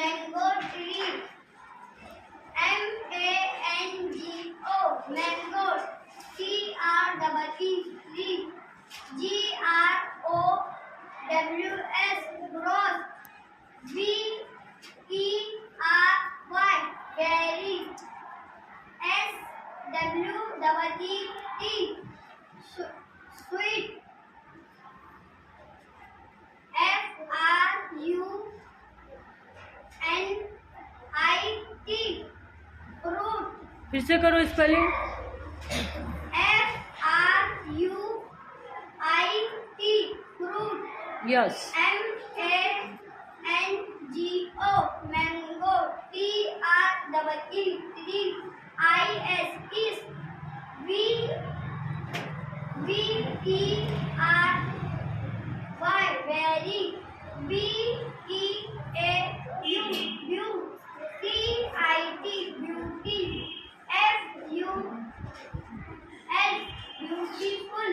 mango tree. mango, mango. tree, gross. berry, berry. sweet. fruit. fruit. फिर से करो spelling. fruit. Yes. mango. tree. is. very. beau. beauty. beautiful.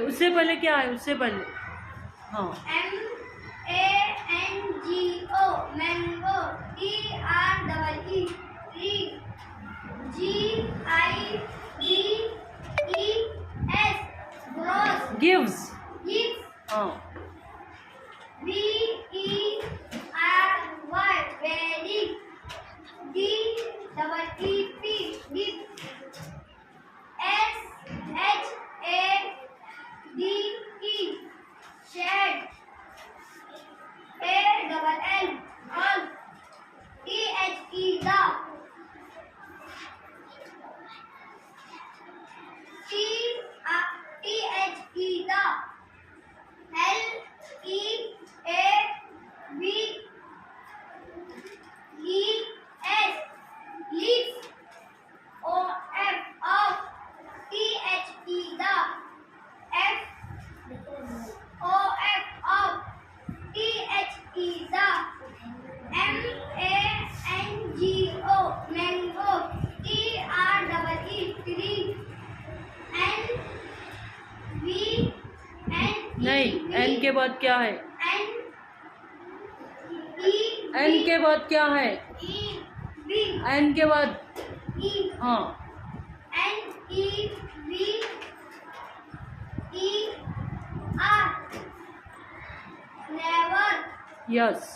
उससे पहले क्या है? उससे पहले हाँ। mango. tree. gross. gives हाँ। berry. dip. shade. all. the. leaves. of. mango. tree. नहीं, एन के बाद क्या है? एन के बाद क्या है? एन के बाद हाँ। never. Yes.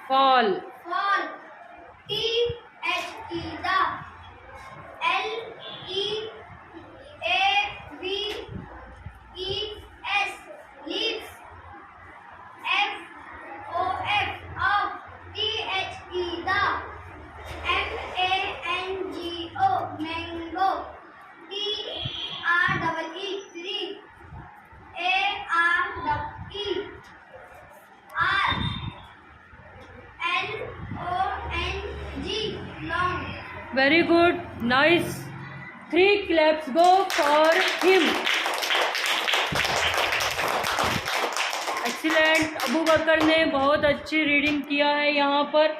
fall. Fall. leaves. mango. tree. long. Very good, nice. 3 claps go for him। Excellent. Abu Bakar ने बहुत अच्छी रीडिंग किया है यहाँ पर।